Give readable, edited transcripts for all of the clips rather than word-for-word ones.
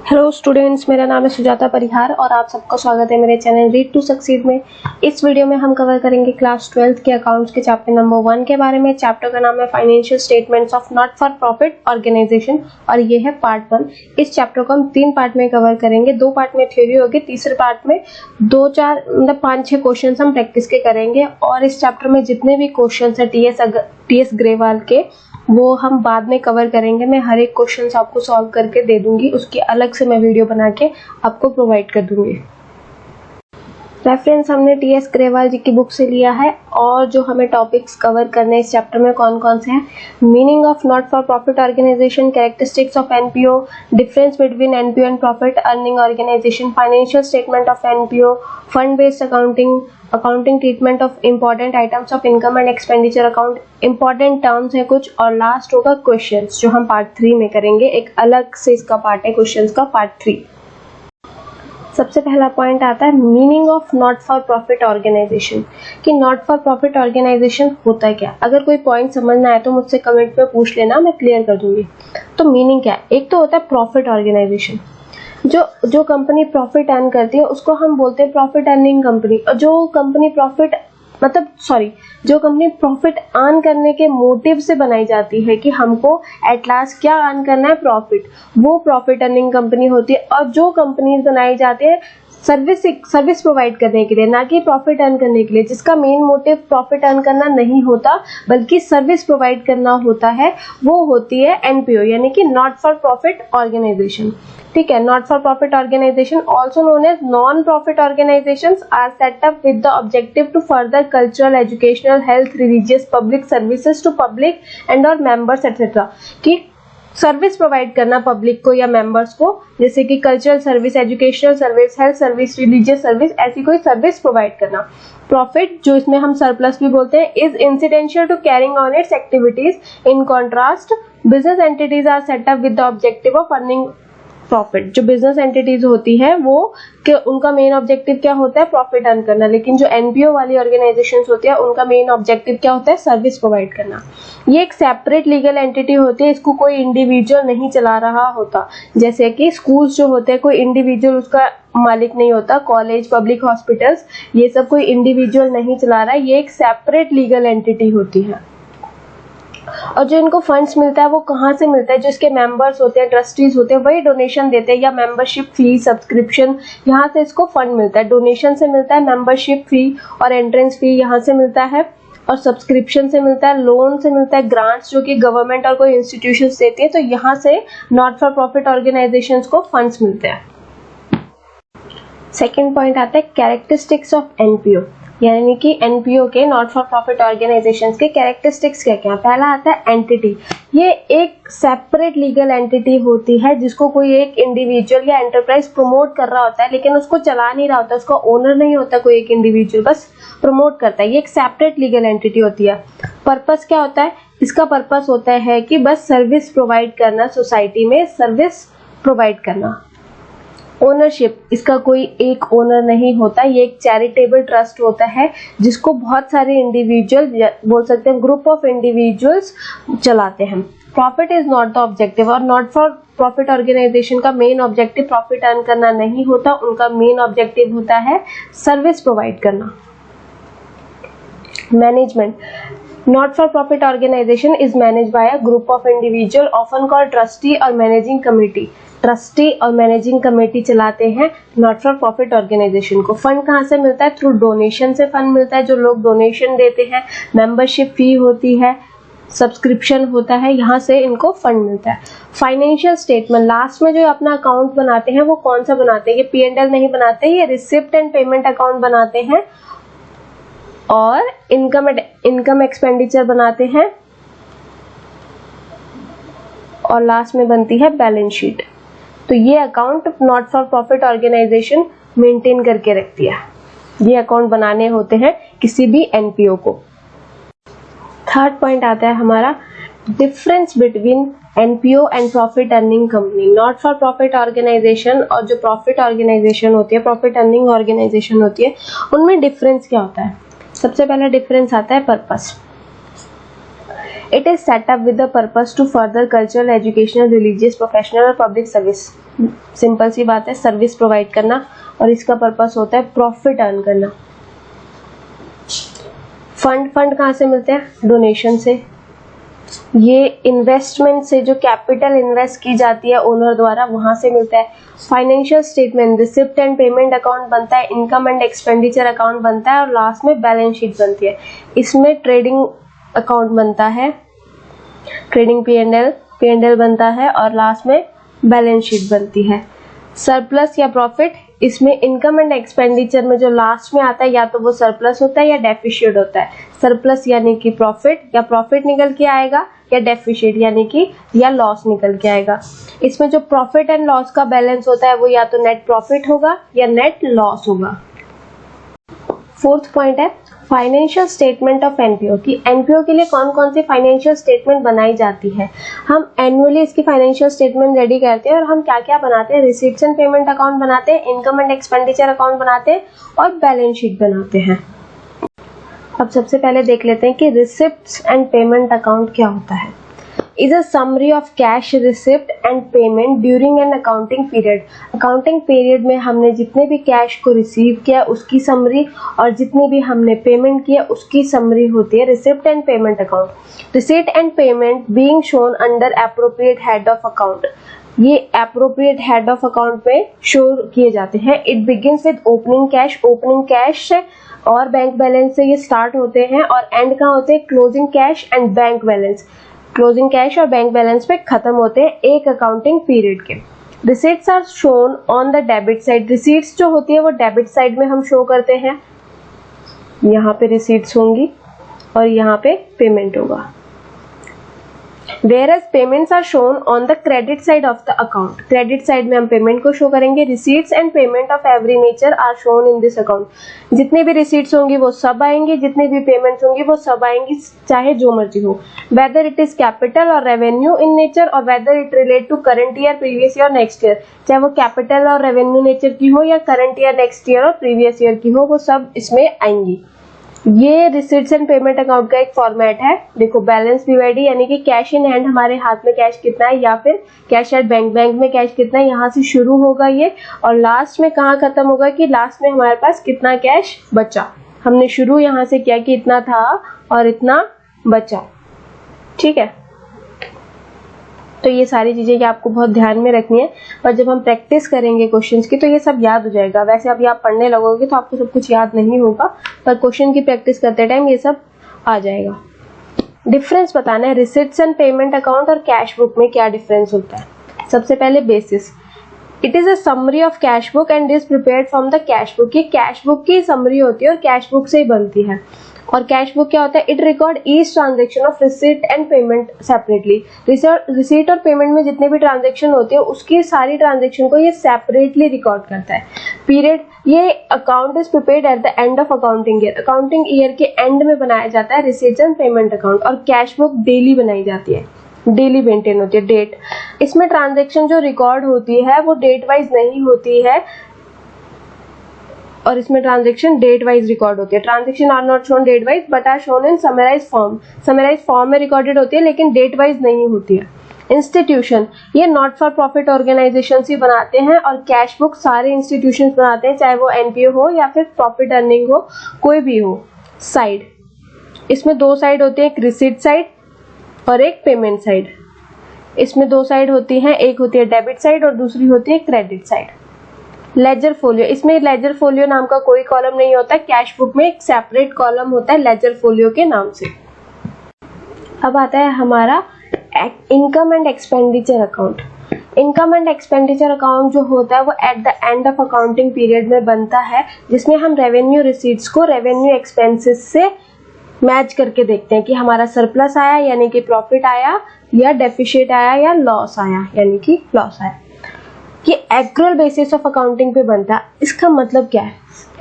Hello students, मेरा नाम है सुजाता परिहार और आप सबका स्वागत है मेरे चैनल रीड टू सक्सीड में। इस वीडियो में हम कवर करेंगे क्लास 12th के अकाउंट्स के चैप्टर नंबर 1 के बारे में। चैप्टर का नाम है financial statements of not for profit organisation और ये है पार्ट 1। इस चैप्टर को हम 3 पार्ट में कवर करेंगे। 2 पार्ट में थ्योरी होगी, तीसरे पार्ट में 5-6 क्वेश्चन हम प्रैक्टिस के करेंगे। और इस चैप्टर में जितने भी क्वेश्चन है टीएस ग्रेवाल के, वो हम बाद में कवर करेंगे। मैं हर एक क्वेश्चन आपको सॉल्व करके दे दूंगी, उसकी अलग से मैं वीडियो बना के आपको प्रोवाइड कर दूंगी। रेफरेंस हमने टीएस ग्रेवाल जी की बुक से लिया है। और जो हमें टॉपिक्स कवर करने हैं इस चैप्टर में कौन कौन से हैं: meaning of not for profit organisation, characteristics of NPO, difference between NPO and profit earning organisation, financial statement of NPO, fund based accounting treatment of important items of income and expenditure account, important terms है कुछ, और last होगा questions जो हम part 3 में करेंगे। एक अलग से इसका पार्ट है क्वेश्चंस का, पार्ट 3। सबसे पहला पॉइंट आता है meaning of not for profit organisation, कि नॉट फॉर प्रॉफिट ऑर्गेनाइजेशन होता है क्या। अगर कोई पॉइंट समझना है तो मुझसे कमेंट में पूछ लेना, मैं क्लियर कर दूंगी। तो मीनिंग क्या है? एक तो होता है प्रॉफिट ऑर्गेनाइजेशन, जो कंपनी प्रॉफिट अर्न करती है उसको हम बोलते हैं प्रॉफिट अर्निंग कंपनी। और जो कंपनी प्रॉफिट अर्न करने के मोटिव से बनाई जाती है कि हमको एट लास्ट क्या अर्न करना है, प्रॉफिट, वो प्रॉफिट अर्निंग कंपनी होती है। और जो कंपनीज बनाई जाती है सर्विस प्रोवाइड करने के लिए, ना कि प्रॉफिट अर्न करने के लिए, जिसका मेन मोटिव प्रॉफिट अर्न करना नहीं होता बल्कि सर्विस प्रोवाइड करना होता है, वो होती है एनपीओ, यानी कि नॉट फॉर प्रॉफिट ऑर्गेनाइजेशन। ठीक है, not for profit organisation also known as non profit organisations are set up with the objective to further cultural, educational, health, religious, public services to public and और members etcetera, कि service provide करना public को या members को, जैसे कि cultural service, educational service, health service, religious service, ऐसी कोई सर्विस प्रोवाइड करना। प्रॉफिट, जो इसमें हम सरप्लस भी बोलते हैं, is incidental to carrying on its activities. In contrast, business entities are set up with the objective of earning profit. जो बिजनेस एंटिटीज होती है वो उनका मेन ऑब्जेक्टिव क्या होता है, प्रॉफिट अर्न करना। लेकिन जो एनपीओ वाली ऑर्गेनाइजेशंस होती है उनका मेन ऑब्जेक्टिव क्या होता है, सर्विस प्रोवाइड करना। ये एक सेपरेट लीगल एंटिटी होती है, इसको कोई इंडिविजुअल नहीं चला रहा होता। जैसे कि स्कूल्स जो होते हैं, कोई इंडिविजुअल उसका मालिक नहीं होता। कॉलेज, पब्लिक हॉस्पिटल्स, ये सब कोई इंडिविजुअल नहीं चला रहा है, ये एक सेपरेट लीगल एंटिटी होती है। और जो इनको फंड्स मिलता है वो कहाँ से मिलता है, जो इसके मेंबर्स होते हैं, ट्रस्टीज होते हैं, वही डोनेशन देते हैं, या मेंबरशिप फी, सब्सक्रिप्शन, यहाँ से इसको फंड मिलता है। डोनेशन से मिलता है, मेंबरशिप फी और एंट्रेंस फी यहाँ से मिलता है, और सब्सक्रिप्शन से मिलता है, लोन से मिलता है, ग्रांट्स जो कि गवर्नमेंट और कोई इंस्टीट्यूशंस देती है। तो यहाँ से नॉट फॉर प्रॉफिट ऑर्गेनाइजेशंस को फंड्स मिलते हैं। सेकेंड पॉइंट आता है कैरेक्टरिस्टिक्स ऑफ एनपीओ, यानी कि एनपीओ के, नॉट फॉर प्रॉफिट ऑर्गेनाइजेशंस के कैरेक्टरिस्टिक्स क्या क्या। पहला आता है एंटिटी। ये एक सेपरेट लीगल एंटिटी होती है जिसको कोई एक इंडिविजुअल या एंटरप्राइज प्रमोट कर रहा होता है, लेकिन उसको चला नहीं रहा होता, उसका ओनर नहीं होता कोई एक इंडिविजुअल, बस प्रमोट करता है। ये एक सेपरेट लीगल एंटिटी होती है। पर्पस क्या होता है इसका? पर्पस होता है कि बस सर्विस प्रोवाइड करना, सोसाइटी में सर्विस प्रोवाइड करना। ओनरशिप, इसका कोई एक ओनर नहीं होता, ये एक चैरिटेबल ट्रस्ट होता है जिसको बहुत सारे इंडिविजुअल, बोल सकते हैं ग्रुप ऑफ इंडिविजुअल्स चलाते हैं। Profit is not the objective, और नॉट फॉर प्रॉफिट ऑर्गेनाइजेशन का मेन ऑब्जेक्टिव प्रॉफिट अर्न करना नहीं होता, उनका मेन ऑब्जेक्टिव होता है सर्विस प्रोवाइड करना। Management, not for profit organisation is manage by a group of individual often called trustee और मैनेजिंग कमेटी। ट्रस्टी और मैनेजिंग कमेटी चलाते हैं नॉट फॉर प्रॉफिट ऑर्गेनाइजेशन को। फंड कहाँ से मिलता है? थ्रू डोनेशन से फंड मिलता है, जो लोग डोनेशन देते हैं, मेंबरशिप फी होती है, सब्सक्रिप्शन होता है, यहाँ से इनको फंड मिलता है। फाइनेंशियल स्टेटमेंट, लास्ट में जो अपना अकाउंट बनाते हैं वो कौन सा बनाते हैं? ये P&L नहीं बनाते, ये रिसिप्ट एंड पेमेंट अकाउंट बनाते हैं, और इनकम एक्सपेंडिचर बनाते हैं, और लास्ट में बनती है बैलेंस शीट। तो ये account not for profit organisation maintain करके रखती है। ये अकाउंट बनाने होते हैं किसी भी एनपीओ को। थर्ड पॉइंट आता है हमारा difference between NPO and profit earning company. Not for profit organisation और जो प्रॉफिट ऑर्गेनाइजेशन होती है, प्रॉफिट अर्निंग ऑर्गेनाइजेशन होती है, उनमें डिफरेंस क्या होता है? सबसे पहला डिफरेंस आता है purpose. It is set up with the purpose to further cultural, educational, religious, professional और पब्लिक सर्विस। सिंपल सी बात है, सर्विस प्रोवाइड करना, और इसका पर्पस होता है प्रॉफिट अर्न करना। फंड कहाँ से मिलते हैं? डोनेशन से। ये इन्वेस्टमेंट से, जो कैपिटल इन्वेस्ट की जाती है ओनर द्वारा, वहां से मिलता है। Financial statement, receipt and payment account बनता है, इनकम एंड एक्सपेंडिचर अकाउंट बनता है, और लास्ट में बैलेंस शीट बनती है। इसमें ट्रेडिंग अकाउंट बनता है, ट्रेडिंग P&L बनता है, और लास्ट में बैलेंस शीट बनती है। सरप्लस या प्रॉफिट, इसमें इनकम एंड एक्सपेंडिचर में जो लास्ट में आता है, या तो वो सरप्लस होता है या डेफिशिएट होता है। सरप्लस यानी कि प्रॉफिट, या प्रॉफिट निकल के आएगा, या डेफिशिएट यानी कि या लॉस निकल के आएगा। इसमें जो प्रॉफिट एंड लॉस का बैलेंस होता है वो या तो नेट प्रॉफिट होगा या नेट लॉस होगा। फोर्थ पॉइंट है फाइनेंशियल स्टेटमेंट ऑफ एनपीओ, की एनपीओ के लिए कौन कौन सी फाइनेंशियल स्टेटमेंट बनाई जाती है। हम एनुअली इसकी फाइनेंशियल स्टेटमेंट रेडी करते हैं, और हम क्या क्या बनाते हैं? रिसीट्स एंड पेमेंट अकाउंट बनाते हैं, इनकम एंड एक्सपेंडिचर अकाउंट बनाते हैं, और बैलेंस शीट बनाते हैं। अब सबसे पहले देख लेते हैं कि रिसिप्ट्स एंड पेमेंट अकाउंट क्या होता है। Is a summary of cash receipt and payment during an accounting period. Accounting period में हमने जितने भी कैश को रिसीव किया उसकी समरी, और जितने भी हमने पेमेंट किया उसकी समरी होती है receipt and payment account. Receipt and payment being shown under appropriate head of account, ये एप्रोप्रिएट हेड ऑफ अकाउंट में शो किए जाते हैं। It begins with opening cash और बैंक बैलेंस से ये स्टार्ट होते हैं, और एंड कहाँ होते हैं? Closing cash and bank balance. Closing cash और बैंक बैलेंस पे खत्म होते हैं एक अकाउंटिंग पीरियड के। Receipts are shown on the debit side, receipts जो होती है वो डेबिट साइड में हम शो करते हैं। यहाँ पे रिसीट्स होंगी और यहाँ पे पेमेंट होगा। Whereas payments are shown on the credit side of the account, credit side में हम पेमेंट को शो करेंगे। Receipts and payment of every nature are shown in this account, जितने भी रिसीट्स होंगी वो सब आएंगी, जितने भी पेमेंट्स होंगी वो सब आएंगी, चाहे जो मर्जी हो। Whether it is capital or revenue in nature, or whether it relate to current year, previous year, next year, चाहे वो कैपिटल और रेवेन्यू नेचर की हो या करंट ईयर, नेक्स्ट ईयर और प्रीवियस ईयर की हो, वो सब इसमें आएंगी। ये रिसीट्स एंड पेमेंट अकाउंट का एक फॉर्मेट है। देखो, बैलेंस पीवाईडी यानी कि कैश इन हैंड, हमारे हाथ में कैश कितना है, या फिर कैश एट बैंक में कैश कितना है, यहाँ से शुरू होगा ये, और लास्ट में कहाँ खत्म होगा कि लास्ट में हमारे पास कितना कैश बचा। हमने शुरू यहाँ से किया कि इतना था और इतना बचा। ठीक है, तो ये सारी चीजें आपको बहुत ध्यान में रखनी है, और जब हम प्रैक्टिस करेंगे क्वेश्चंस की तो ये सब याद हो जाएगा। वैसे अभी आप पढ़ने लगोगे तो आपको सब कुछ याद नहीं होगा, पर क्वेश्चन की प्रैक्टिस करते टाइम ये सब आ जाएगा। डिफरेंस बताना है, रिसीट्स एंड पेमेंट अकाउंट और कैश बुक में क्या डिफरेंस होता है। सबसे पहले basis, it is a summary of cash book and is prepared from the cash book. ये कैश बुक की समरी होती है और कैश बुक से ही बनती है। और कैश बुक क्या होता है? It record each transaction of receipt and payment separately. Receipt और पेमेंट में जितने भी ट्रांजेक्शन होते हैं उसकी सारी ट्रांजेक्शन को ये सेपरेटली रिकॉर्ड करता है। पीरियड, ये account is prepared at the end of accounting year, accounting year के एंड में बनाया जाता है रिसीट एंड पेमेंट अकाउंट। और कैश बुक डेली बनाई जाती है, डेली मेंटेन होती है। डेट, इसमें ट्रांजेक्शन जो रिकॉर्ड होती है वो डेट वाइज नहीं होती है, और इसमें ट्रांजेक्शन डेट वाइज रिकॉर्ड होती है। Transaction are not shown date wise but are shown in summarise form, summarise form में रिकॉर्डेड होती है लेकिन डेट वाइज नहीं होती है। इंस्टीट्यूशन, ये नॉट फॉर प्रॉफिट ऑर्गेनाइजेशन ही बनाते हैं, और कैश बुक सारे इंस्टीट्यूशन बनाते हैं, चाहे वो एनपीओ हो या फिर प्रॉफिट अर्निंग हो, कोई भी हो। साइड, इसमें दो साइड होती है, एक रिसीट साइड और एक पेमेंट साइड। इसमें दो साइड होती है, एक होती है डेबिट साइड और दूसरी होती है क्रेडिट साइड। लेजर फोलियो, इसमें लेजर फोलियो नाम का कोई कॉलम नहीं होता, कैश बुक में एक सेपरेट कॉलम होता है लेजर फोलियो के नाम से। अब आता है हमारा income and expenditure account. Income and expenditure account जो होता है वो at the end of accounting period में बनता है, जिसमें हम रेवेन्यू रिसीट्स को रेवेन्यू एक्सपेंसेस से मैच करके देखते हैं कि हमारा सरप्लस आया यानी कि प्रॉफिट आया, या डेफिशिएट आया या लॉस आया यानी कि लॉस आया। ये एक्रूअल बेसिस ऑफ अकाउंटिंग पे बनता है। इसका मतलब क्या है?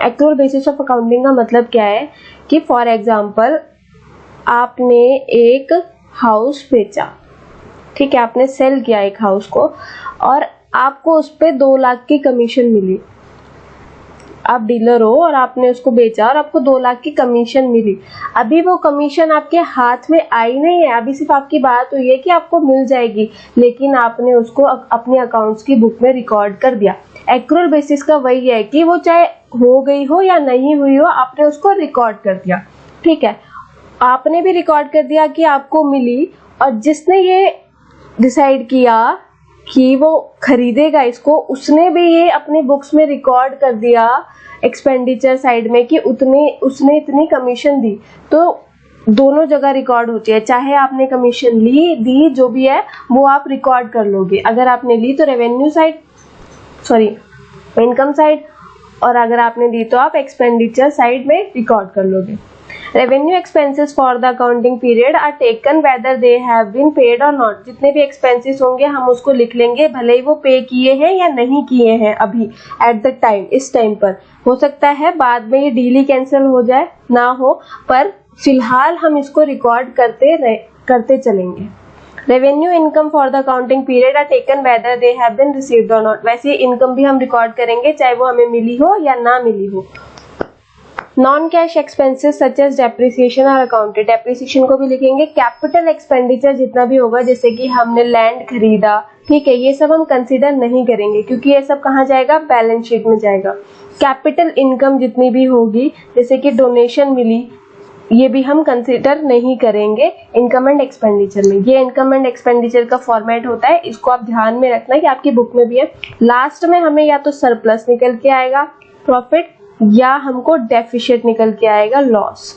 एक्रूअल बेसिस ऑफ अकाउंटिंग का मतलब क्या है कि फॉर एग्जांपल आपने एक हाउस बेचा, ठीक है, आपने सेल किया एक हाउस को, और आपको उस पे 2 लाख की कमीशन मिली। आप डीलर हो और आपने उसको बेचा और आपको 2 लाख की कमीशन मिली। अभी वो कमीशन आपके हाथ में आई नहीं है, अभी सिर्फ आपकी बात हुई है कि आपको मिल जाएगी, लेकिन आपने उसको अपने अकाउंट्स की बुक में रिकॉर्ड कर दिया। एक्रूअल बेसिस का वही है कि वो चाहे हो गई हो या नहीं हुई हो, आपने उसको रिकॉर्ड कर दिया। ठीक है, आपने भी रिकॉर्ड कर दिया कि आपको मिली, और जिसने ये डिसाइड किया कि वो खरीदेगा इसको, उसने भी ये अपनी बुक्स में रिकॉर्ड कर दिया एक्सपेंडिचर साइड में कि उसने इतनी कमीशन दी। तो दोनों जगह रिकॉर्ड होती है, चाहे आपने कमीशन ली दी जो भी है वो आप रिकॉर्ड कर लोगे। अगर आपने ली तो revenue side, sorry income side, और अगर आपने दी तो आप एक्सपेंडिचर साइड में रिकॉर्ड कर लोगे। Revenue expenses for the accounting period are taken whether they have been paid और नॉट। जितने भी एक्सपेंसेस होंगे हम उसको लिख लेंगे, भले ही वो पे किए हैं या नहीं किए हैं अभी एट द टाइम, इस टाइम पर। हो सकता है बाद में ये डील ही कैंसिल हो जाए, ना हो, पर फिलहाल हम इसको रिकॉर्ड करते चलेंगे। Revenue income for the accounting period are taken whether they have been received और नॉट। वैसे इनकम भी हम रिकॉर्ड करेंगे चाहे वो हमें मिली हो या ना मिली हो। Non cash expenses such as depreciation are accounted. Depreciation को भी लिखेंगे। कैपिटल एक्सपेंडिचर जितना भी होगा, जैसे कि हमने लैंड खरीदा, ठीक है, ये सब हम कंसीडर नहीं करेंगे क्योंकि ये सब कहाँ जाएगा, बैलेंस शीट में जाएगा। कैपिटल इनकम जितनी भी होगी, जैसे कि डोनेशन मिली, ये भी हम कंसीडर नहीं करेंगे इनकम एंड एक्सपेंडिचर में। ये इनकम एंड एक्सपेंडिचर का फॉर्मेट होता है, इसको आप ध्यान में रखना कि आपकी बुक में भी है। लास्ट में हमें या तो सरप्लस निकल के आएगा प्रॉफिट, या हमको डेफिशिएट निकल के आएगा लॉस।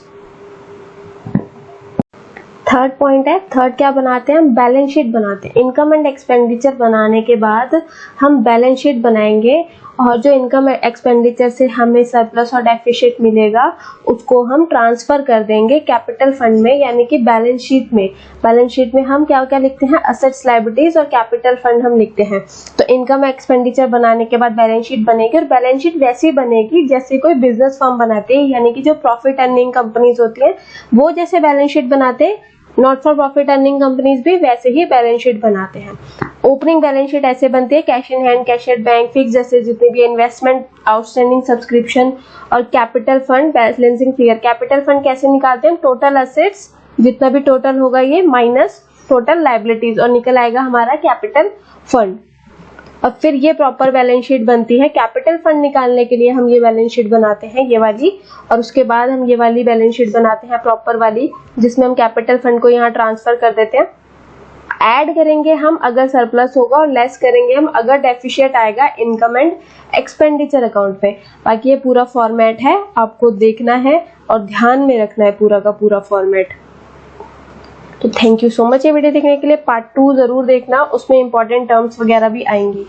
थर्ड पॉइंट है, थर्ड क्या बनाते हैं हम, बैलेंस शीट बनाते हैं। इनकम एंड एक्सपेंडिचर बनाने के बाद हम बैलेंस शीट बनाएंगे, और जो इनकम एक्सपेंडिचर से हमें सरप्लस और डेफिशिएट मिलेगा उसको हम ट्रांसफर कर देंगे कैपिटल फंड में, यानी कि बैलेंस शीट में। बैलेंस शीट में हम क्या क्या लिखते हैं, असेट्स, लायबिलिटीज और कैपिटल फंड हम लिखते हैं। तो इनकम एक्सपेंडिचर बनाने के बाद बैलेंस शीट बनेगी, और बैलेंस शीट वैसी बनेगी जैसे कोई बिजनेस फर्म बनाते हैं, यानी कि जो प्रॉफिट अर्निंग कंपनीज होती हैं वो जैसे बैलेंस शीट बनाते हैं, not for profit earning companies भी वैसे ही बैलेंस शीट बनाते हैं। ओपनिंग बैलेंस शीट ऐसे बनती है, cash in hand, cash at bank, fix जैसे जितने भी इन्वेस्टमेंट, आउटस्टैंडिंग सब्सक्रिप्शन और capital fund balancing figure. Capital fund कैसे निकालते हैं, टोटल असेट्स जितना भी टोटल होगा ये माइनस टोटल लायबिलिटीज, और निकल आएगा हमारा कैपिटल फंड। अब फिर ये प्रॉपर बैलेंस शीट बनती है। कैपिटल फंड निकालने के लिए हम ये बैलेंस शीट बनाते हैं, ये वाली, और उसके बाद हम ये वाली बैलेंस शीट बनाते हैं प्रॉपर वाली, जिसमें हम कैपिटल फंड को यहाँ ट्रांसफर कर देते हैं। ऐड करेंगे हम अगर सरप्लस होगा, और लेस करेंगे हम अगर डेफिशिएट आएगा इनकम एंड एक्सपेंडिचर अकाउंट में। बाकी ये पूरा फॉर्मेट है, आपको देखना है और ध्यान में रखना है पूरा का पूरा फॉर्मेट। तो थैंक यू सो मच ये वीडियो देखने के लिए। पार्ट 2 जरूर देखना, उसमें इंपॉर्टेंट टर्म्स वगैरह भी आएंगी।